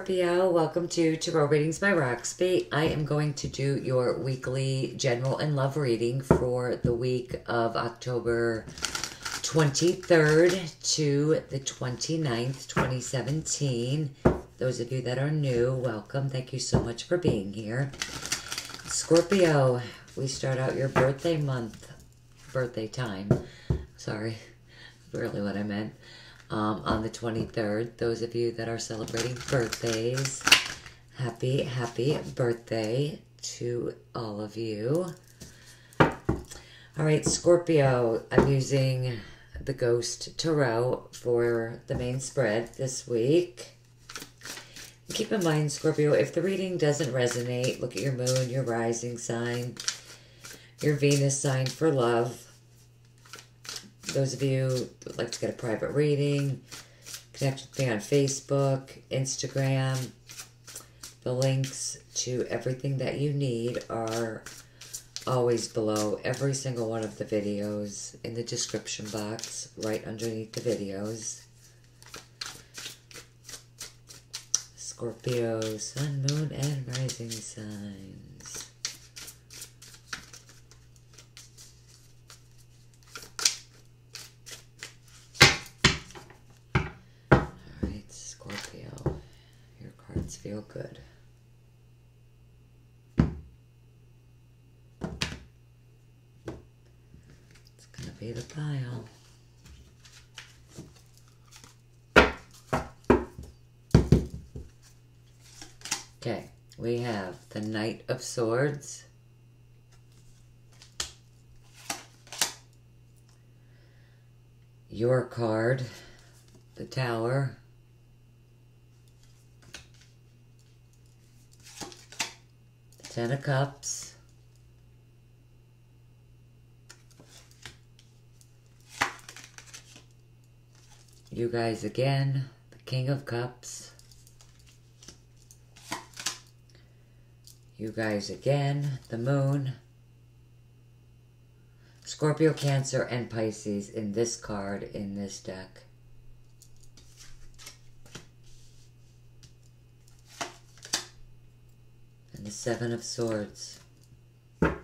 Scorpio, welcome to Tarot Readings by Roxby. I am going to do your weekly general and love reading for the week of October 23rd to the 29th, 2017. Those of you that are new, welcome. Thank you so much for being here. Scorpio, we start out your birthday month, birthday time. Sorry, really what I meant. On the 23rd, those of you that are celebrating birthdays, happy birthday to all of you. All right, Scorpio, I'm using the Ghost Tarot for the main spread this week. Keep in mind, Scorpio, if the reading doesn't resonate, look at your moon, your rising sign, your Venus sign for love. Those of you who would like to get a private reading, connect with me on Facebook, Instagram. The links to everything that you need are always below every single one of the videos in the description box, right underneath the videos. Scorpio, Sun, Moon, and Rising signs. Feel good. It's going to be the pile. Okay, we have the Knight of Swords, your card, the Tower, Ten of Cups, you guys again, the King of Cups, you guys again, the Moon, Scorpio, Cancer, and Pisces in this card in this deck. The Seven of Swords. Okay.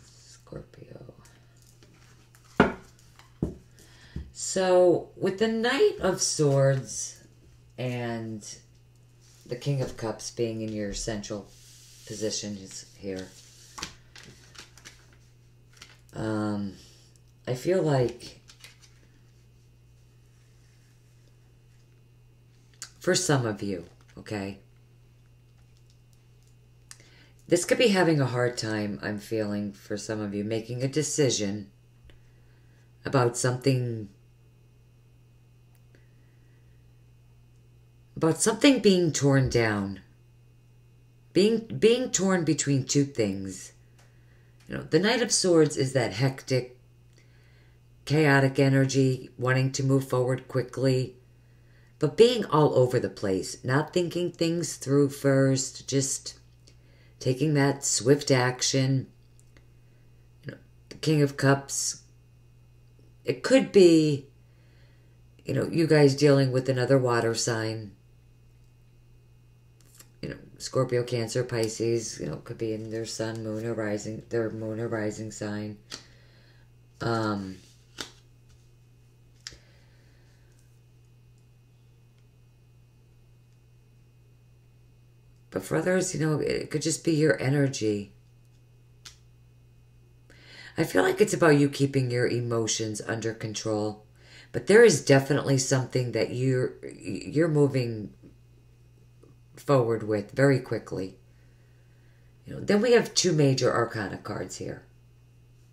Scorpio. So, with the Knight of Swords and the King of Cups being in your central positions here, I feel like for some of you, okay, this could be having a hard time, I'm feeling, for some of you, making a decision about something being torn down, being torn between two things. You know, the Knight of Swords is that hectic, chaotic energy, wanting to move forward quickly, but being all over the place, not thinking things through first, just taking that swift action. You know, the King of Cups, it could be, you know, you guys dealing with another water sign. You know, Scorpio, Cancer, Pisces, you know, could be in their sun, moon, or rising, their moon or rising sign. But for others, you know, it could just be your energy. I feel like it's about you keeping your emotions under control. But there is definitely something that you're moving forward with very quickly. You know, then we have two major arcana cards here.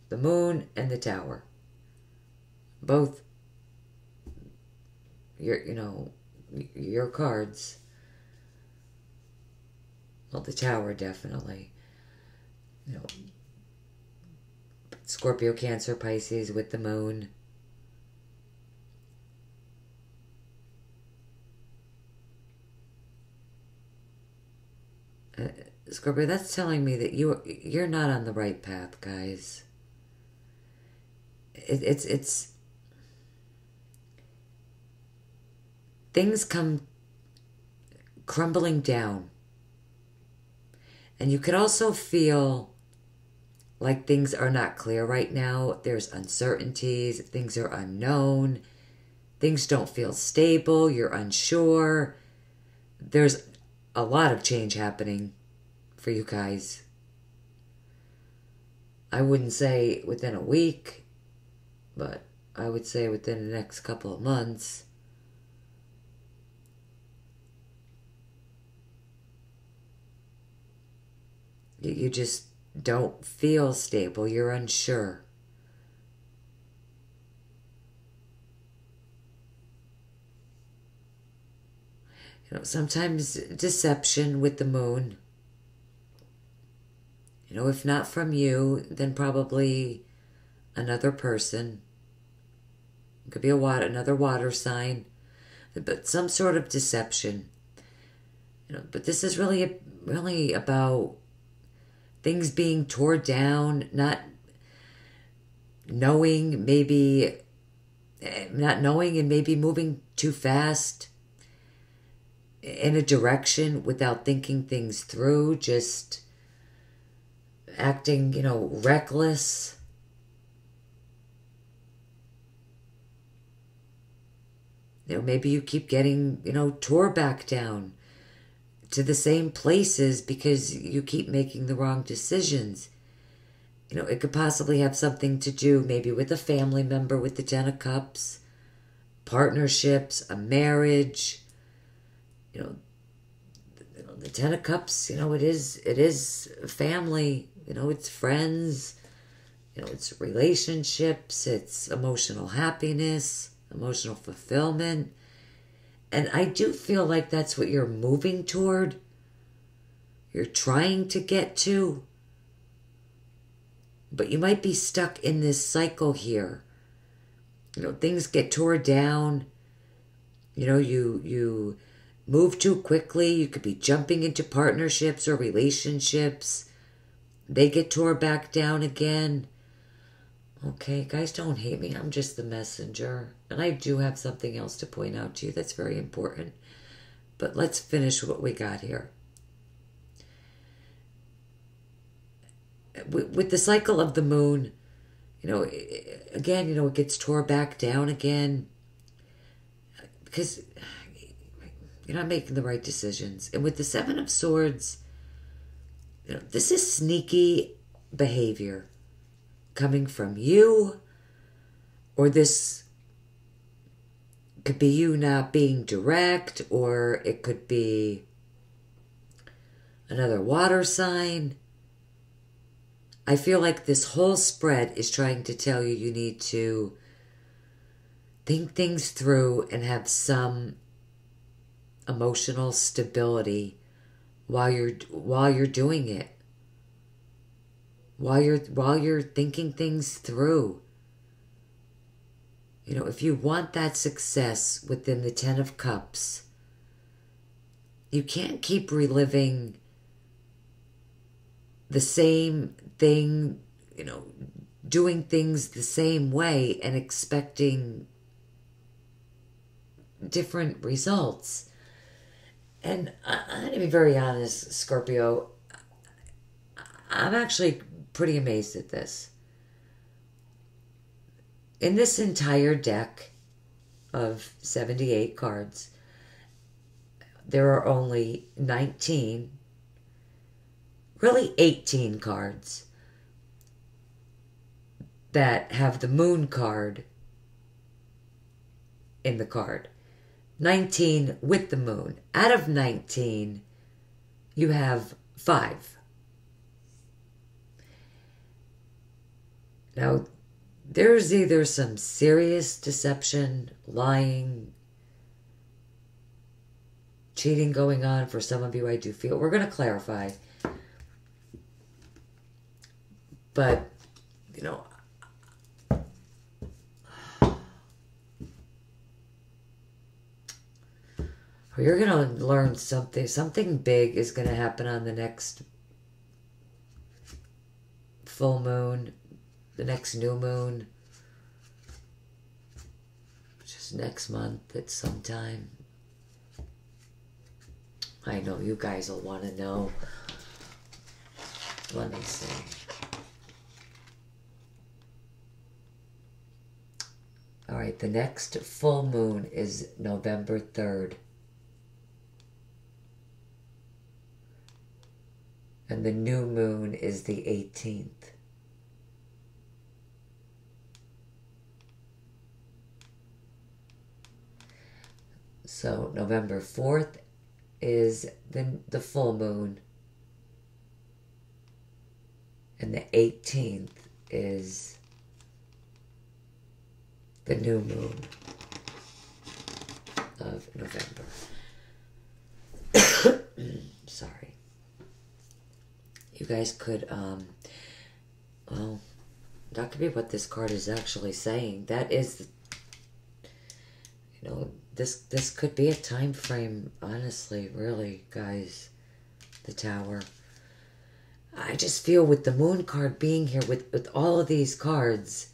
The Moon and the Tower. Both your cards. Well, the Tower, definitely. You know, Scorpio, Cancer, Pisces with the Moon. Scorpio, that's telling me that you're not on the right path, guys. It's things come crumbling down. And you could also feel like things are not clear right now. There's uncertainties, things are unknown, things don't feel stable, you're unsure. There's a lot of change happening for you guys. I wouldn't say within a week, but I would say within the next couple of months. You just don't feel stable. You're unsure. Sometimes deception with the moon. If not from you, then probably another person. It could be another water sign, but some sort of deception. But this is really about things being torn down, not knowing and maybe moving too fast in a direction without thinking things through, just acting, reckless. Maybe you keep getting, tore back down to the same places because you keep making the wrong decisions. It could possibly have something to do maybe with a family member with the Ten of Cups, partnerships, a marriage. The Ten of Cups, it is family, it's friends, it's relationships, it's emotional happiness, emotional fulfillment. And I do feel like that's what you're moving toward. You're trying to get to. But you might be stuck in this cycle here. Things get torn down. You move too quickly. You could be jumping into partnerships or relationships. They get torn back down again. Okay, guys, don't hate me. I'm just the messenger. And I do have something else to point out to you that's very important. But let's finish what we got here. With the cycle of the moon, again, it gets torn back down again. Because you're not making the right decisions. And with the Seven of Swords, this is sneaky behavior coming from you, or this could be you not being direct, or it could be another water sign. I feel like this whole spread is trying to tell you you need to think things through and have some emotional stability while you're doing it. While you're thinking things through. If you want that success within the Ten of Cups, you can't keep reliving the same thing, doing things the same way and expecting different results. And I'm going to be very honest, Scorpio, I'm actually pretty amazed at this. In this entire deck of 78 cards, there are only 19, really 18 cards that have the moon card in the card. 19 with the moon. Out of 19, you have 5. Now, there's either some serious deception, lying, cheating going on for some of you, I do feel. We're going to clarify. But, You're going to learn something. Something big is going to happen on the next full moon, the next new moon, which is next month at some time. I know you guys will want to know. Let me see. All right, the next full moon is November 3rd. And the new moon is the 18th. So November 4th is the full moon. And the 18th is the new moon of November. Sorry. You guys could, well, that could be what this card is actually saying. That is, you know, this could be a time frame, honestly, really, guys. The Tower. I just feel with the Moon card being here, with all of these cards,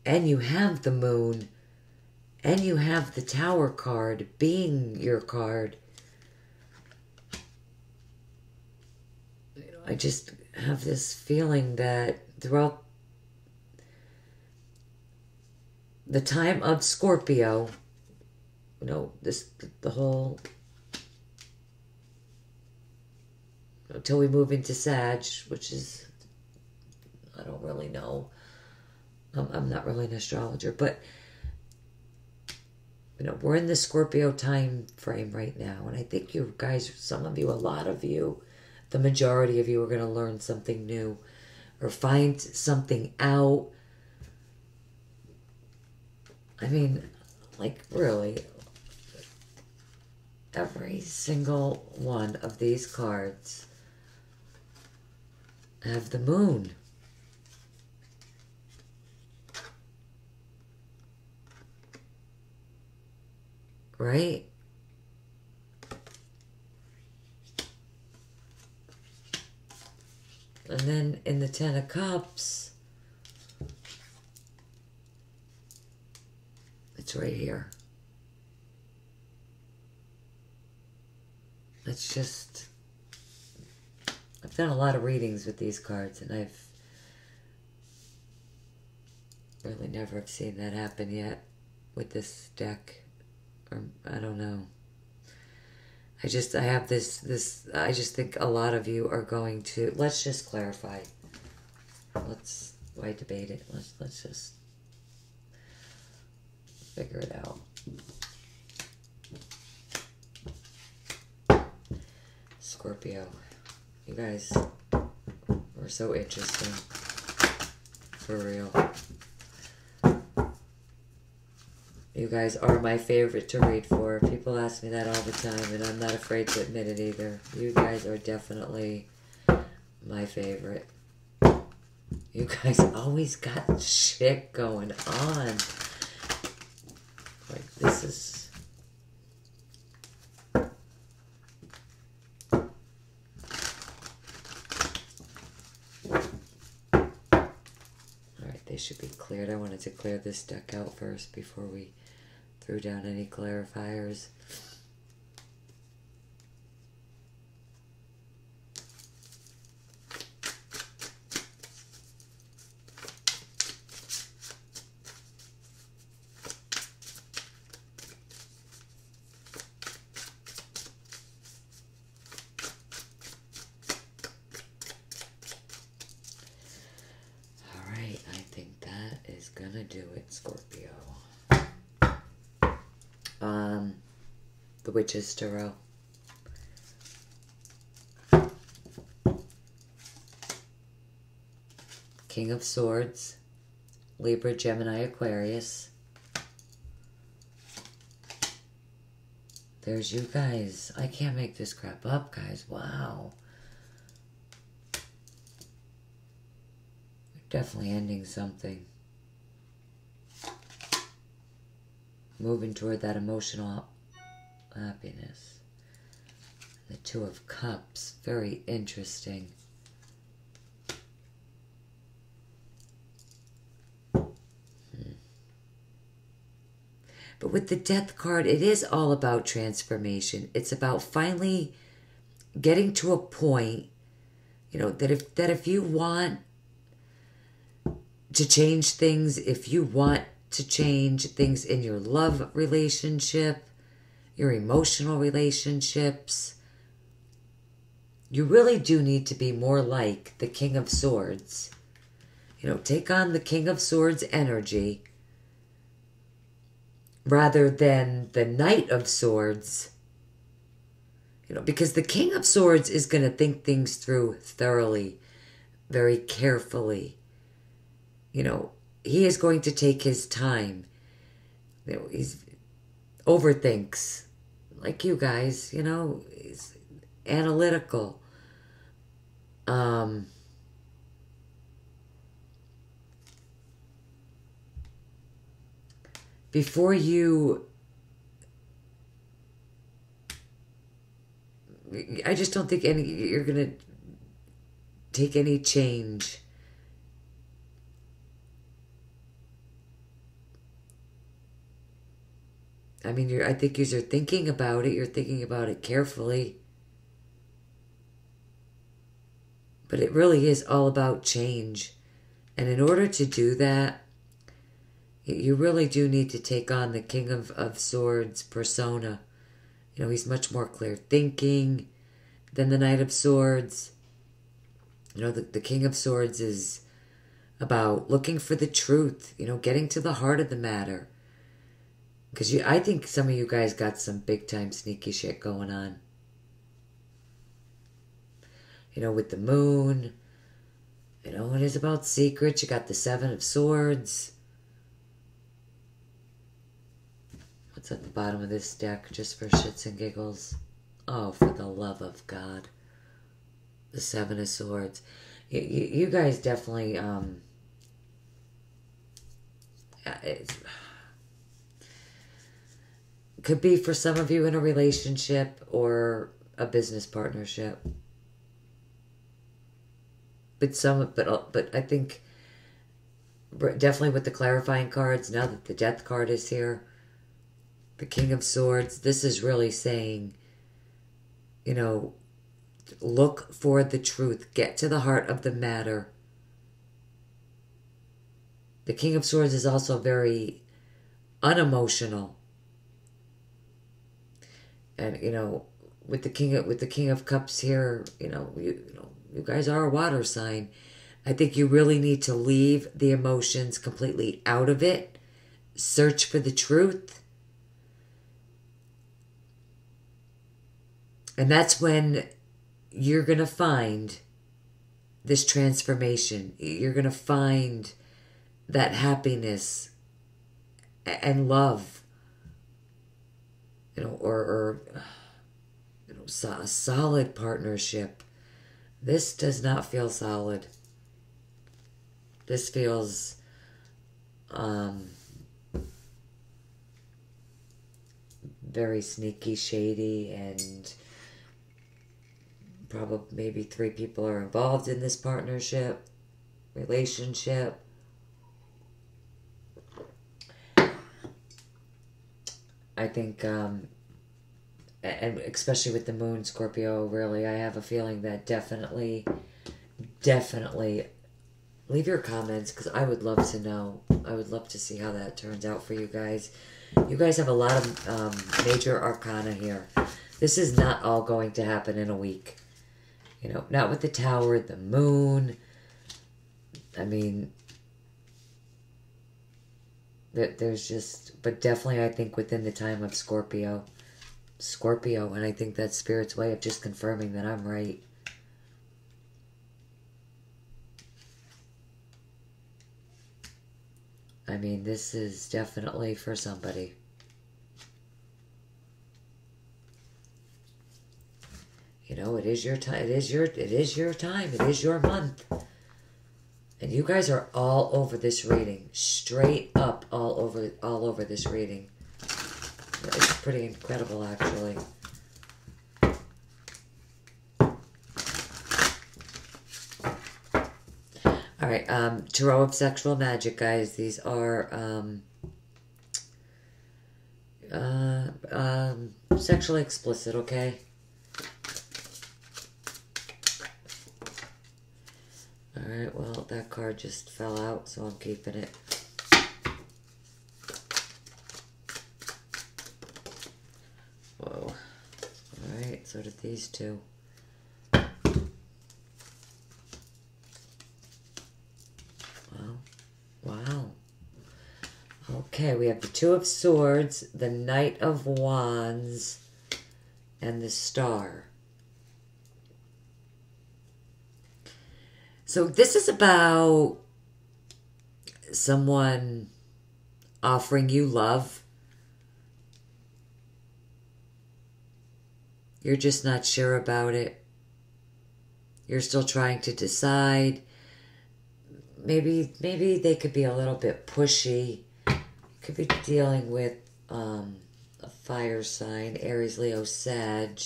and you have the Moon, and you have the Tower card being your card, I just have this feeling that throughout the time of Scorpio, you know, the whole, until we move into Sag, which is, I don't really know. I'm not really an astrologer, but, you know, we're in the Scorpio time frame right now, and I think you guys, some of you, a lot of you, the majority of you are going to learn something new or find something out. I mean, like, really, every single one of these cards have the Moon. Right? And then in the Ten of Cups, it's right here. It's just, I've done a lot of readings with these cards, and I've really never have seen that happen yet with this deck. Or, I don't know. I have this, I just think a lot of you are going to, let's just clarify. Why debate it? Let's just figure it out. Scorpio. You guys are so interesting. For real. You guys are my favorite to read for. People ask me that all the time, and I'm not afraid to admit it either. You guys are definitely my favorite. You guys always got shit going on. Like, this is... Alright, they should be cleared. I wanted to clear this deck out first before we threw down any clarifiers. Alright, I think that is gonna do it, Scorpio. The Witch's Tarot. King of Swords, Libra, Gemini, Aquarius. There's you guys. I can't make this crap up, guys. Wow. Definitely ending something. moving toward that emotional happiness. The Two of Cups, very interesting. But with the Death card, it is all about transformation. It's about finally getting to a point, you know, that if you want to change things, if you want to change things in your love relationship, your emotional relationships, you really do need to be more like the King of Swords. You know, take on the King of Swords energy rather than the Knight of Swords. You know, because the King of Swords is going to think things through thoroughly, very carefully. You know, he is going to take his time. You know, he's overthinks, like you guys, you know, he's analytical. Before you, I just don't think you're going to take any change. I mean, I think you're thinking about it. You're thinking about it carefully. But it really is all about change. And in order to do that, you really do need to take on the King of Swords persona. You know, he's much more clear thinking than the Knight of Swords. You know, the King of Swords is about looking for the truth, you know, getting to the heart of the matter. Because I think some of you guys got some big time sneaky shit going on. You know, with the moon. You know, it is about secrets. You got the Seven of Swords. What's at the bottom of this deck, just for shits and giggles? Oh, for the love of God. The Seven of Swords. You guys definitely, could be for some of you in a relationship or a business partnership. But I think definitely with the clarifying cards, now that the Death card is here, the King of Swords, this is really saying, you know, look for the truth. Get to the heart of the matter. The King of Swords is also very unemotional. And, you know, with the King of Cups here, you know, you guys are a water sign. I think you really need to leave the emotions completely out of it. Search for the truth. And that's when you're going to find this transformation. You're going to find that happiness and love. You know, or you know, a solid partnership. This does not feel solid. This feels very sneaky, shady, and probably maybe 3 people are involved in this partnership, relationship. I think, and especially with the moon, Scorpio, really, I have a feeling that definitely leave your comments, because I would love to know. I would love to see how that turns out for you guys. You guys have a lot of major arcana here. This is not all going to happen in a week. You know, not with the Tower, the moon. I mean, there's just, but definitely I think within the time of Scorpio, and I think that's Spirit's way of just confirming that I'm right. I mean, this is definitely for somebody. You know, it is your time. It is your time. It is your month. And you guys are all over this reading. Straight up all over this reading. It's pretty incredible, actually. All right, Tarot of Sexual Magic, guys. These are sexually explicit, okay? All right, well, that card just fell out, so I'm keeping it. Whoa. All right, so did these two. Wow. Okay, we have the Two of Swords, the Knight of Wands, and the Star. So this is about someone offering you love. You're just not sure about it. You're still trying to decide. Maybe they could be a little bit pushy. Could be dealing with a fire sign, Aries, Leo, Sag.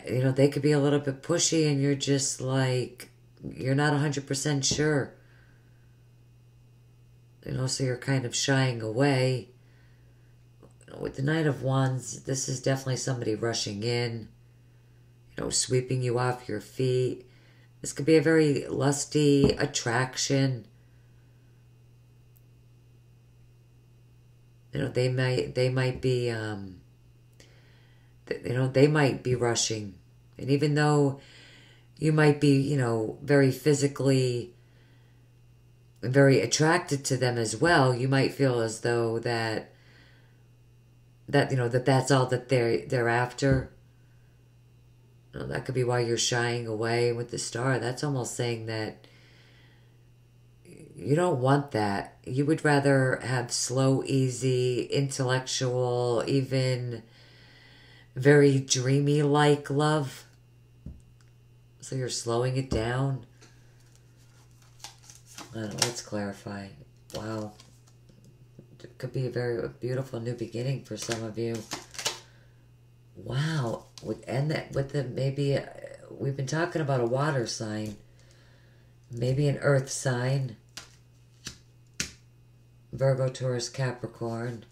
You know, they could be a little bit pushy and you're just like, you're not 100% sure. You know, so you're kind of shying away. With the Knight of Wands, this is definitely somebody rushing in, you know, sweeping you off your feet. This could be a very lusty attraction. You know, they might be, you know, they might be rushing. And even though you might be, you know, very physically very attracted to them as well, you might feel as though that you know, that's all that they're after. You know, that could be why you're shying away. With the Star, that's almost saying that you don't want that. You would rather have slow, easy, intellectual, even very dreamy like love. So you're slowing it down. I don't know, let's clarify. Wow. It could be a very beautiful new beginning for some of you. Wow. And that with the maybe we've been talking about a water sign. Maybe an earth sign. Virgo, Taurus, Capricorn.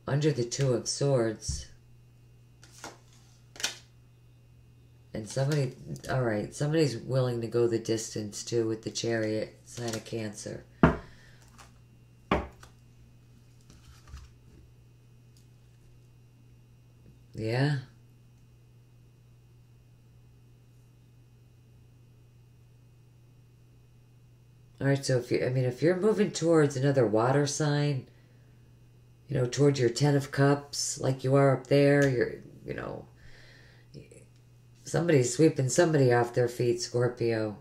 Under the Two of Swords. And somebody, all right, somebody's willing to go the distance too with the Chariot, sign of Cancer. Yeah. All right, so if you're moving towards another water sign, you know, towards your Ten of Cups, like you are up there, you know, somebody's sweeping somebody off their feet, Scorpio.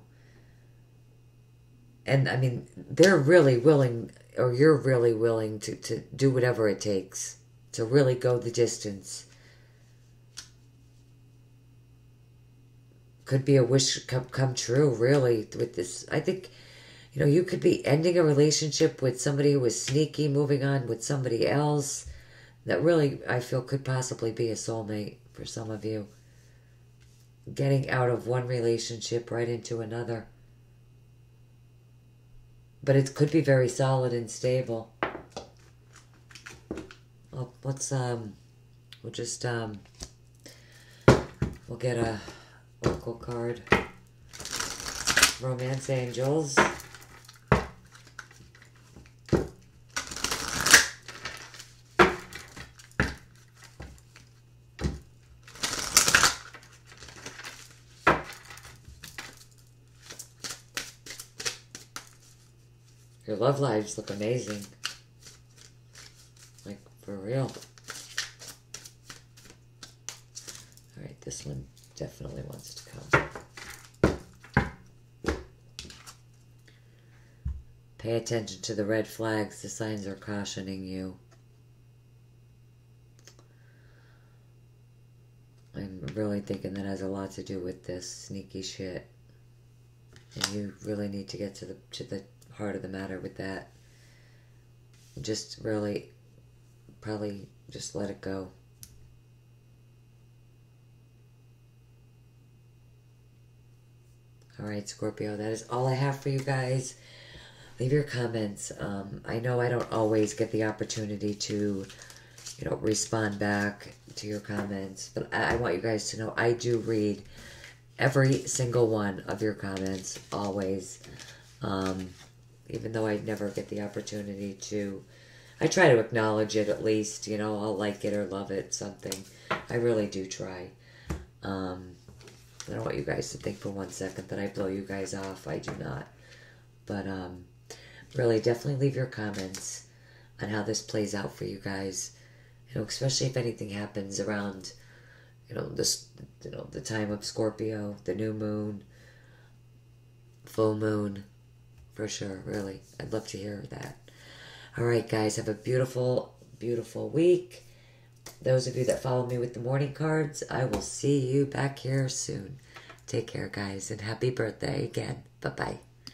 And, I mean, they're really willing, or you're really willing to do whatever it takes to really go the distance. Could be a wish come true, really, with this. I think, you know, you could be ending a relationship with somebody who was sneaky, moving on with somebody else. That really, I feel, could possibly be a soulmate for some of you. Getting out of one relationship right into another. But it could be very solid and stable. Well, let's, we'll just, we'll get a oracle card. Romance Angels. Your love lives look amazing. Like, for real. Alright, this one definitely wants to come. Pay attention to the red flags. The signs are cautioning you. I'm really thinking that has a lot to do with this sneaky shit. And you really need to get to the heart of the matter with that. Just really, probably just let it go. All right, Scorpio, that is all I have for you guys. Leave your comments. I know I don't always get the opportunity to, respond back to your comments, but I want you guys to know I do read every single one of your comments, always. Even though I never get the opportunity to, I try to acknowledge it at least, I'll like it or love it, something. I really do try. I don't want you guys to think for 1 second that I blow you guys off. I do not. But really, definitely leave your comments on how this plays out for you guys. Especially if anything happens around, the time of Scorpio, the new moon, full moon, for sure, really. I'd love to hear that. All right, guys, have a beautiful, beautiful week. Those of you that follow me with the morning cards, I will see you back here soon. Take care, guys, and happy birthday again. Bye-bye.